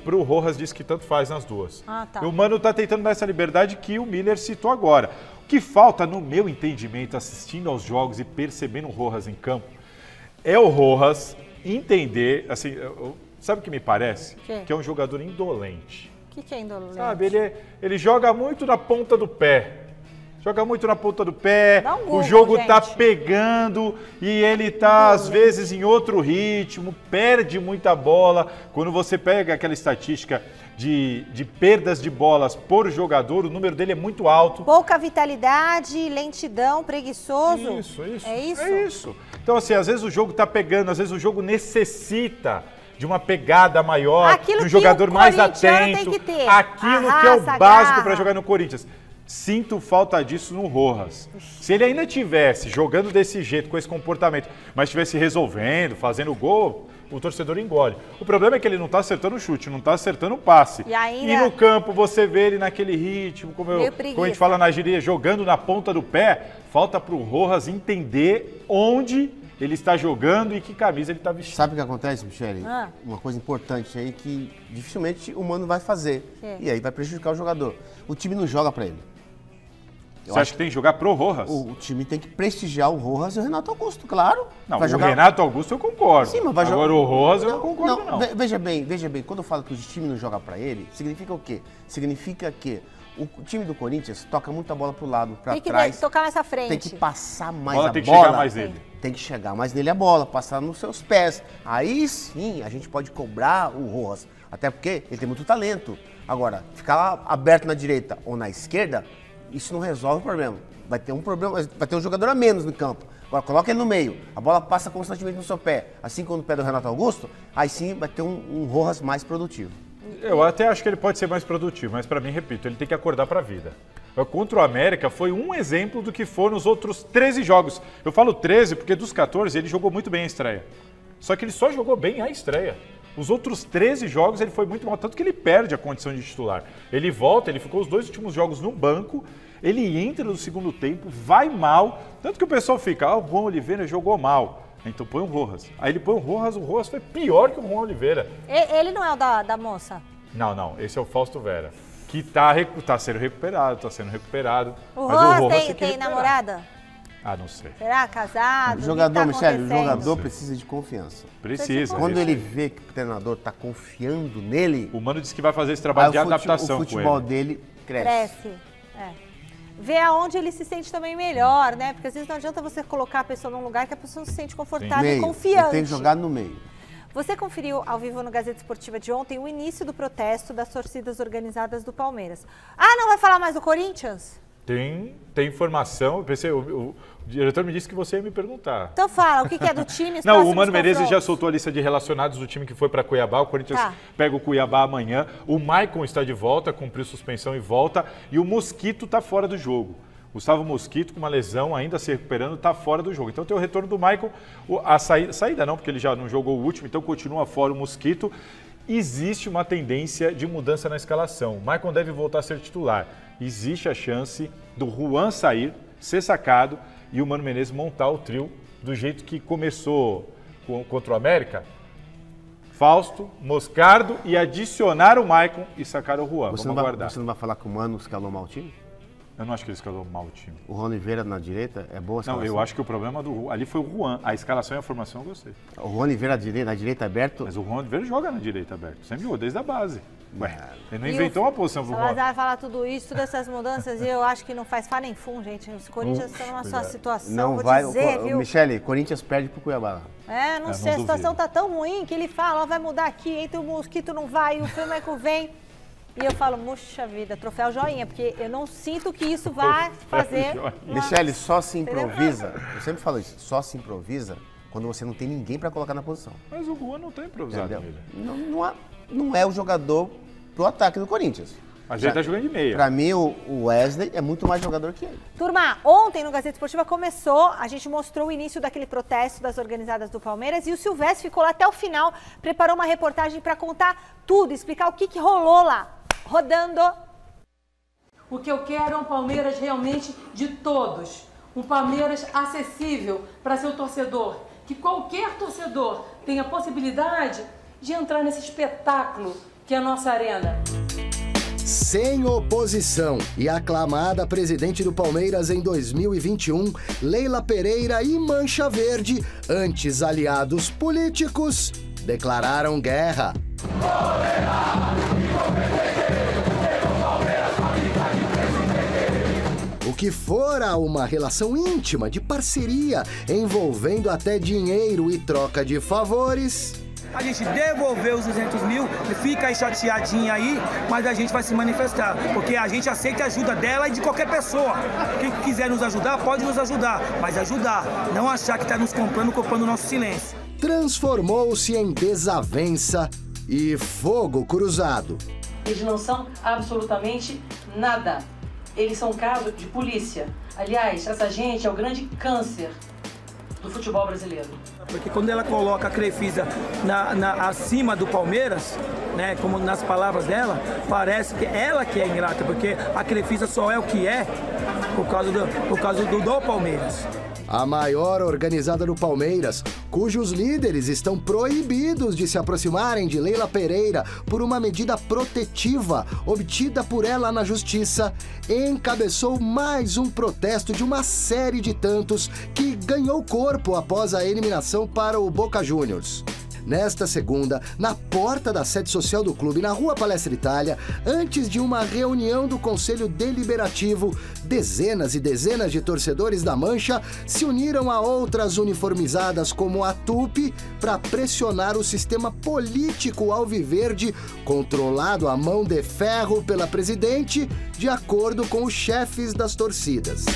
Pro Rojas disse que tanto faz nas duas. Tá. E o Mano tá tentando dar essa liberdade que o Miller citou agora. O que falta, no meu entendimento, assistindo aos jogos e percebendo o Rojas em campo, é o Rojas entender, assim, sabe o que me parece? Que é um jogador indolente. O que é indolente? Sabe, ele joga muito na ponta do pé. Joga muito na ponta do pé, Google, o jogo gente. tá pegando e ele tá, às vezes, em outro ritmo, perde muita bola. Quando você pega aquela estatística de perdas de bolas por jogador, o número dele é muito alto. Pouca vitalidade, lentidão, preguiçoso. Isso. É isso? É isso. Então, assim, às vezes o jogo tá pegando, às vezes o jogo necessita de uma pegada maior, de um jogador mais atento. Tem que ter. Aquilo que é o básico para jogar no Corinthians. Sinto falta disso no Rojas. Se ele ainda tivesse jogando desse jeito, com esse comportamento, mas estivesse resolvendo, fazendo gol, o torcedor engole. O problema é que ele não está acertando o chute, não está acertando o passe. E no campo você vê ele naquele ritmo, como a gente fala na gíria, jogando na ponta do pé. Falta para o Rojas entender onde ele está jogando e que camisa ele está vestindo. Sabe o que acontece, Michele? Uma coisa importante aí que dificilmente o Mano vai fazer. E aí vai prejudicar o jogador. O time não joga para ele. Você acha que tem que jogar pro Rojas? O time tem que prestigiar o Rojas e o Renato Augusto, claro. Não, o Renato Augusto eu concordo. Sim, mas vai agora o Rojas eu não concordo, não. Veja bem, quando eu falo que o time não joga pra ele, significa o quê? Significa que o time do Corinthians toca muita bola pro lado, pra trás. Tem que tocar mais à frente. Tem que passar mais a bola. Tem que chegar mais nele. Tem que chegar mais nele a bola, passar nos seus pés. Aí sim a gente pode cobrar o Rojas, até porque ele tem muito talento. Agora, ficar lá aberto na direita ou na esquerda, isso não resolve o problema. Vai ter um problema, vai ter um jogador a menos no campo. Agora, coloca ele no meio, a bola passa constantemente no seu pé, assim como no pé do Renato Augusto, aí sim vai ter um Rojas mais produtivo. Eu até acho que ele pode ser mais produtivo, mas para mim, repito, ele tem que acordar para a vida. Contra o América foi um exemplo do que foram os outros 13 jogos. Eu falo 13 porque dos 14 ele jogou muito bem a estreia. Só que ele só jogou bem a estreia. Os outros 13 jogos ele foi muito mal, tanto que ele perde a condição de titular. Ele volta, ele ficou os 2 últimos jogos no banco, ele entra no segundo tempo, vai mal, tanto que o pessoal fica, o Juan Oliveira jogou mal. Então põe o Rojas. Aí ele põe o Rojas foi pior que o Juan Oliveira. Ele não é o da moça? Não, esse é o Fausto Vera, que tá sendo recuperado, O Rojas tem namorada? Ah, não sei. Será? Casado? O jogador, Michele, o jogador precisa de confiança. Precisa. Quando ele vê que o treinador está confiando nele... O Mano disse que vai fazer esse trabalho de adaptação com ele. O futebol dele cresce. Ver aonde ele se sente também melhor, né? Porque às vezes não adianta você colocar a pessoa num lugar que a pessoa se sente confortável e confiante. Ele tem que jogar no meio. Você conferiu ao vivo no Gazeta Esportiva de ontem o início do protesto das torcidas organizadas do Palmeiras. Não vai falar mais do Corinthians? Tem informação. Eu pensei, o diretor me disse que você ia me perguntar. Então fala, o que é do time? Não, o Mano Menezes já soltou a lista de relacionados do time que foi para Cuiabá. O Corinthians pega o Cuiabá amanhã. O Maicon está de volta, cumpriu suspensão e volta. E o Mosquito está fora do jogo. Gustavo Mosquito, com uma lesão, ainda se recuperando, está fora do jogo. Então tem o retorno do Maicon. A saída não, porque ele já não jogou o último, então continua fora o Mosquito. Existe uma tendência de mudança na escalação. O Maicon deve voltar a ser titular. Existe a chance do Juan sair, ser sacado e o Mano Menezes montar o trio do jeito que começou contra o América. Fausto, Moscardo e adicionar o Maicon e sacar o Juan. Vamos aguardar. Você não vai falar que o Mano escalou mal o time? Eu não acho que ele escalou mal o time. O Juan Oliveira na direita é boa a escalação? Não, eu acho que o problema ali foi o Juan. A escalação e a formação eu gostei. O Juan Oliveira na direita aberto? Mas o Juan Oliveira joga na direita aberto. Sempre jogou, desde a base. Ele não inventou uma posição pro Juan. Salazar vai falar tudo isso, todas essas mudanças, e eu acho que não faz fá nem fum, gente. Os Corinthians estão numa situação, não vou vai, dizer, viu? Michele, Corinthians perde pro Cuiabá. Não sei, a situação tá tão ruim que ele fala, vai mudar aqui, entra o Mosquito, não vai, o Flamengo vem. E eu falo, muxa vida, troféu joinha, porque eu não sinto que isso vai fazer... Michele, só se improvisa, eu sempre falo isso, só se improvisa quando você não tem ninguém para colocar na posição. Mas o Juan não tá improvisado nele. Não é o jogador pro ataque do Corinthians. Mas ele tá jogando de meia. Pra mim, o Wesley é muito mais jogador que ele. Turma, ontem no Gazeta Esportiva começou, a gente mostrou o início daquele protesto das organizadas do Palmeiras e o Silvestre ficou lá até o final, preparou uma reportagem para contar tudo, explicar o que rolou lá. Rodando. O que eu quero é um Palmeiras realmente de todos. Um Palmeiras acessível para seu torcedor. Que qualquer torcedor tenha a possibilidade de entrar nesse espetáculo que é a nossa arena. Sem oposição e aclamada presidente do Palmeiras em 2021, Leila Pereira e Mancha Verde, antes aliados políticos, declararam guerra. O que fora uma relação íntima de parceria, envolvendo até dinheiro e troca de favores, a gente devolveu os 200 mil, fica aí chateadinha aí, mas a gente vai se manifestar, porque a gente aceita a ajuda dela e de qualquer pessoa. Quem quiser nos ajudar, pode nos ajudar, mas ajudar, não achar que está nos comprando o nosso silêncio. Transformou-se em desavença e fogo cruzado. Eles não são absolutamente nada. Eles são caso de polícia. Aliás, essa gente é o grande câncer do futebol brasileiro. Porque quando ela coloca a Crefisa acima do Palmeiras, né, como nas palavras dela, parece que ela que é ingrata, porque a Crefisa só é o que é por causa do Palmeiras. A maior organizada do Palmeiras, cujos líderes estão proibidos de se aproximarem de Leila Pereira por uma medida protetiva obtida por ela na justiça, encabeçou mais um protesto de uma série de tantos que ganhou corpo após a eliminação para o Boca Juniors. Nesta segunda, na porta da sede social do clube, na Rua Palestra Itália, antes de uma reunião do Conselho Deliberativo, dezenas e dezenas de torcedores da Mancha se uniram a outras uniformizadas como a Tupi para pressionar o sistema político alviverde, controlado a mão de ferro pela presidente, de acordo com os chefes das torcidas.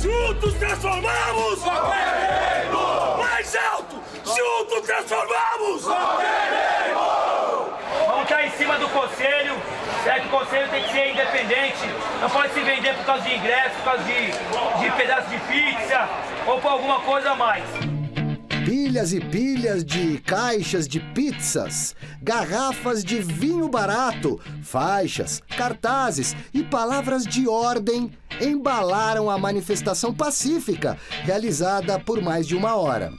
Juntos transformamos! Só queremos! Mais alto! Juntos transformamos! Só queremos! Vamos estar em cima do conselho, certo? O conselho tem que ser independente, não pode se vender por causa de ingresso, por causa de pedaço de pizza ou por alguma coisa a mais. Pilhas e pilhas de caixas de pizzas, garrafas de vinho barato, faixas, cartazes e palavras de ordem embalaram a manifestação pacífica realizada por mais de uma hora.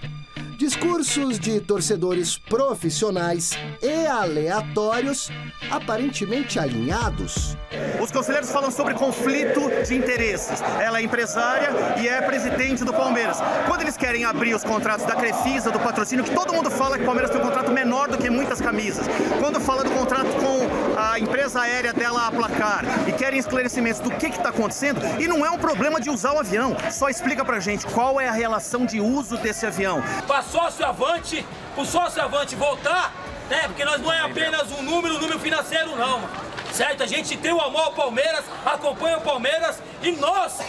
Discursos de torcedores profissionais e aleatórios, aparentemente alinhados. Os conselheiros falam sobre conflito de interesses. Ela é empresária e é presidente do Palmeiras. Quando eles querem abrir os contratos da Crefisa, do patrocínio, que todo mundo fala que o Palmeiras tem um contrato menor do que muitas camisas. Quando fala do contrato com a empresa aérea dela, a Placar, e querem esclarecimentos do que está acontecendo, e não é um problema de usar o avião. Só explica pra gente qual é a relação de uso desse avião. O sócio avante voltar, né? Porque nós não é apenas um número financeiro não, certo? A gente tem o amor ao Palmeiras, acompanha o Palmeiras e nós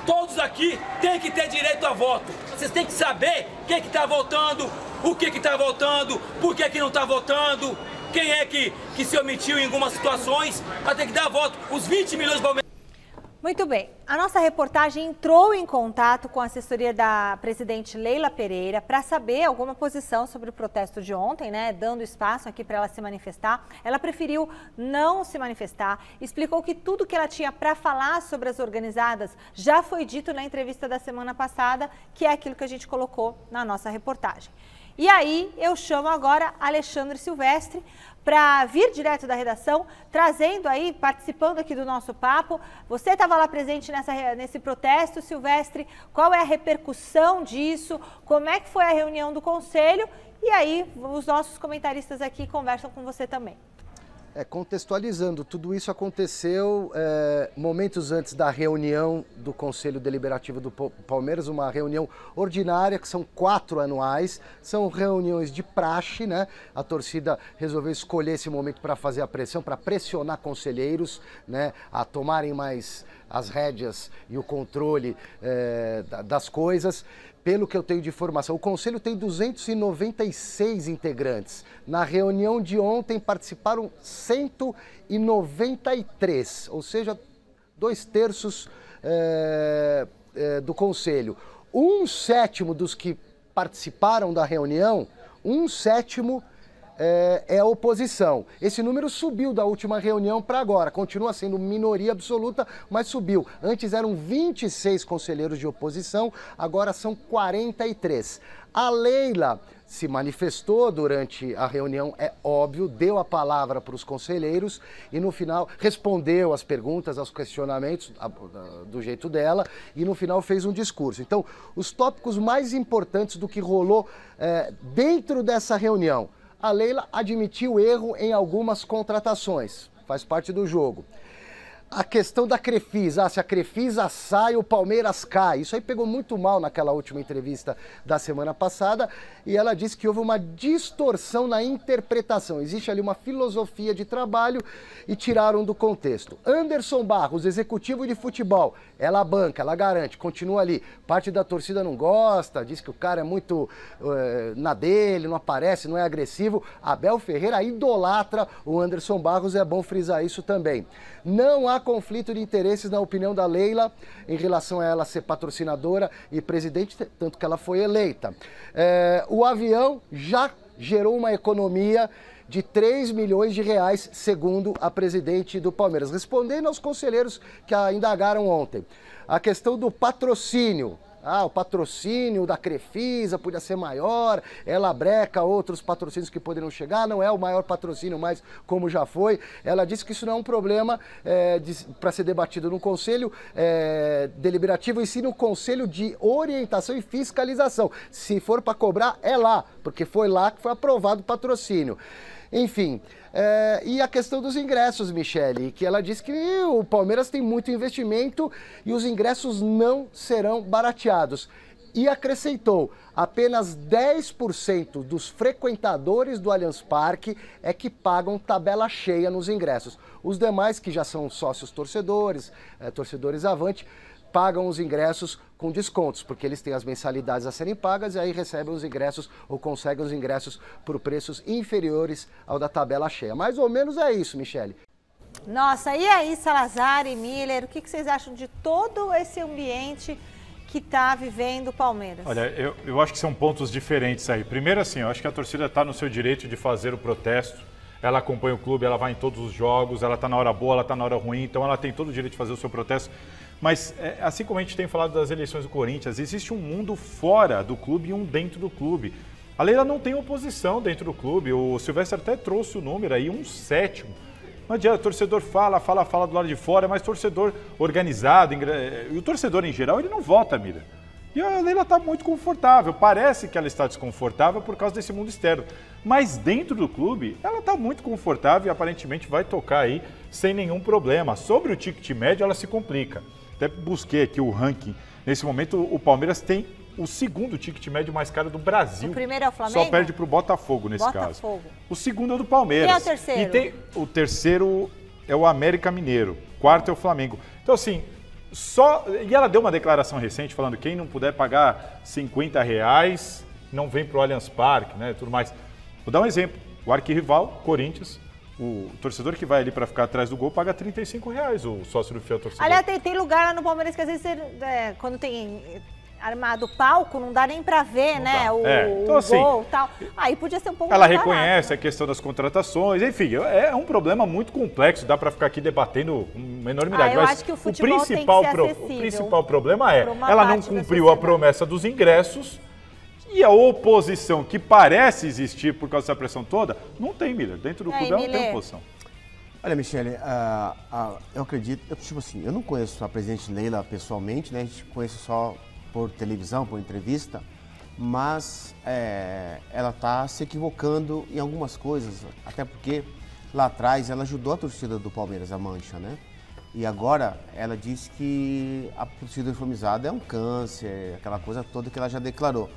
todos aqui tem que ter direito a voto. Vocês têm que saber quem que tá votando, o que tá votando, por que não tá votando, quem é que se omitiu em algumas situações, mas tem que dar voto. Os 20 milhões de palmeirenses. Muito bem, a nossa reportagem entrou em contato com a assessoria da presidente Leila Pereira para saber alguma posição sobre o protesto de ontem, né, dando espaço aqui para ela se manifestar. Ela preferiu não se manifestar, explicou que tudo que ela tinha para falar sobre as organizadas já foi dito na entrevista da semana passada, que é aquilo que a gente colocou na nossa reportagem. E aí eu chamo agora Alexandre Silvestre para vir direto da redação, trazendo aí, participando aqui do nosso papo. Você estava lá presente nesse protesto, Silvestre, qual é a repercussão disso, como é que foi a reunião do conselho? E aí os nossos comentaristas aqui conversam com você também. Contextualizando, tudo isso aconteceu momentos antes da reunião do Conselho Deliberativo do Palmeiras, uma reunião ordinária, que são 4 anuais, são reuniões de praxe, né? A torcida resolveu escolher esse momento para fazer a pressão, para pressionar conselheiros, né, a tomarem mais as rédeas e o controle das coisas. Pelo que eu tenho de informação, o Conselho tem 296 integrantes. Na reunião de ontem participaram 193, ou seja, 2/3 do Conselho. 1/7 dos que participaram da reunião, 1/7 é a oposição. Esse número subiu da última reunião para agora, continua sendo minoria absoluta, mas subiu. Antes eram 26 conselheiros de oposição, agora são 43. A Leila se manifestou durante a reunião, é óbvio, deu a palavra para os conselheiros e no final respondeu às perguntas, aos questionamentos do jeito dela e no final fez um discurso. Então, os tópicos mais importantes do que rolou dentro dessa reunião: a Leila admitiu erro em algumas contratações, faz parte do jogo. A questão da Crefisa, se a Crefisa sai, o Palmeiras cai. Isso aí pegou muito mal naquela última entrevista da semana passada e ela disse que houve uma distorção na interpretação. Existe ali uma filosofia de trabalho e tiraram do contexto. Anderson Barros, executivo de futebol, ela banca, ela garante, continua ali. Parte da torcida não gosta, diz que o cara é muito na dele, não aparece, não é agressivo. Abel Ferreira idolatra o Anderson Barros, é bom frisar isso também. Não há conflito de interesses na opinião da Leila em relação a ela ser patrocinadora e presidente, tanto que ela foi eleita. O avião já gerou uma economia de 3 milhões de reais, segundo a presidente do Palmeiras. Respondendo aos conselheiros que a indagaram ontem. A questão do patrocínio. O patrocínio da Crefisa podia ser maior, ela breca outros patrocínios que poderiam chegar, não é o maior patrocínio mais como já foi. Ela disse que isso não é um problema para ser debatido no Conselho Deliberativo, e sim no Conselho de Orientação e Fiscalização. Se for para cobrar, é lá, porque foi lá que foi aprovado o patrocínio. Enfim, e a questão dos ingressos, Michele, que ela disse que o Palmeiras tem muito investimento e os ingressos não serão barateados. E acrescentou, apenas 10% dos frequentadores do Allianz Parque é que pagam tabela cheia nos ingressos. Os demais, que já são sócios torcedores, torcedores avante, pagam os ingressos com descontos, porque eles têm as mensalidades a serem pagas e aí recebem os ingressos ou conseguem os ingressos por preços inferiores ao da tabela cheia. Mais ou menos é isso, Michele. Nossa, e aí, Salazar e Miller, o que vocês acham de todo esse ambiente que está vivendo o Palmeiras? Olha, eu acho que são pontos diferentes aí. Primeiro, assim, eu acho que a torcida está no seu direito de fazer o protesto. Ela acompanha o clube, ela vai em todos os jogos, ela está na hora boa, ela está na hora ruim, então ela tem todo o direito de fazer o seu protesto. Mas, assim como a gente tem falado das eleições do Corinthians, existe um mundo fora do clube e um dentro do clube. A Leila não tem oposição dentro do clube, o Silvestre até trouxe o número aí, 1/7. Não adianta, o torcedor fala do lado de fora, mas torcedor organizado, e o torcedor em geral, ele não vota, Mira. E a Leila está muito confortável, parece que ela está desconfortável por causa desse mundo externo. Mas dentro do clube, ela está muito confortável e aparentemente vai tocar aí sem nenhum problema. Sobre o ticket médio, ela se complica. Até busquei aqui o ranking. Nesse momento, o Palmeiras tem o segundo ticket médio mais caro do Brasil. O primeiro é o Flamengo? Só perde para o Botafogo nesse caso. O segundo é o do Palmeiras. Quem é o terceiro? O terceiro é o América Mineiro. Quarto é o Flamengo. Então, assim, e ela deu uma declaração recente falando que quem não puder pagar R$50 não vem para o Allianz Parque, né, tudo mais. Vou dar um exemplo. O arquirrival, Corinthians, o torcedor que vai ali para ficar atrás do gol paga R$35, o sócio do fiel torcedor. Aliás, tem lugar lá no Palmeiras que às vezes quando tem armado o palco, não dá nem para ver, não, né, então, o gol e tal. Aí podia ser um pouco ela mais reconhece barato, né? A questão das contratações, enfim, é um problema muito complexo, dá para ficar aqui debatendo uma enormidade. Eu mas acho que o futebol tem que ser acessível. O principal problema ela não cumpriu a promessa dos ingressos. E a oposição que parece existir por causa dessa pressão toda, não tem, Miller. Dentro do clube ela não tem oposição. Olha, Michele, eu acredito, eu não conheço a presidente Leila pessoalmente, né? A gente conhece só por televisão, por entrevista, mas ela está se equivocando em algumas coisas, até porque lá atrás ela ajudou a torcida do Palmeiras, a Mancha, né? E agora ela diz que a torcida uniformizada é um câncer, aquela coisa toda que ela já declarou.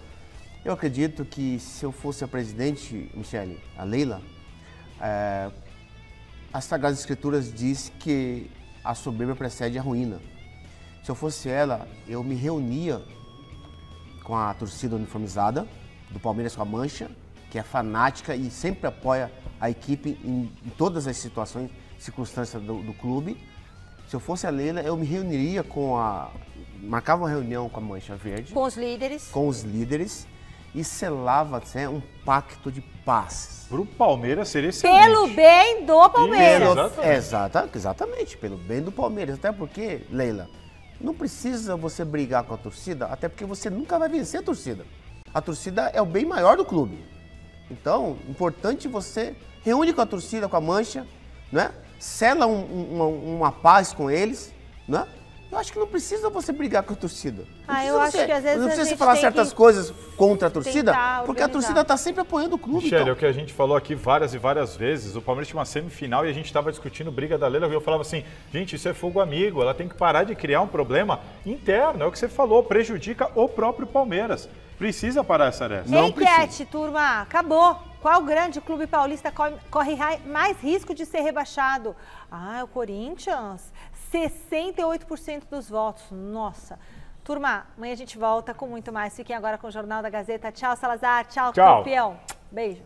Eu acredito que se eu fosse a presidente, Michele, a Leila, as Sagradas Escrituras diz que a soberba precede a ruína. Se eu fosse ela, eu me reunia com a torcida uniformizada do Palmeiras com a Mancha, que é fanática e sempre apoia a equipe em todas as situações, circunstâncias do clube. Se eu fosse a Leila, eu me reuniria marcava uma reunião com a Mancha Verde. Com os líderes. Com os líderes. E selava um pacto de paz. Para o Palmeiras seria excelente. Pelo bem do Palmeiras. Exatamente, pelo bem do Palmeiras. Até porque, Leila, não precisa você brigar com a torcida, até porque você nunca vai vencer a torcida. A torcida é o bem maior do clube. Então, importante você reúne com a torcida, com a Mancha, né? Sela uma paz com eles, né? Eu acho que não precisa você brigar com a torcida. Eu acho que às vezes não precisa você falar certas coisas contra a torcida, porque a torcida está sempre apoiando o clube. Michele, é o que a gente falou aqui várias e várias vezes. O Palmeiras tinha uma semifinal e a gente estava discutindo briga da Leila. Eu falava assim, gente, isso é fogo amigo. Ela tem que parar de criar um problema interno. É o que você falou, prejudica o próprio Palmeiras. Precisa parar essa aresta. Enquete, turma, acabou. Qual grande clube paulista corre mais risco de ser rebaixado? É o Corinthians. 68% dos votos. Nossa. Turma, amanhã a gente volta com muito mais. Fiquem agora com o Jornal da Gazeta. Tchau, Salazar. Tchau, campeão. Beijo.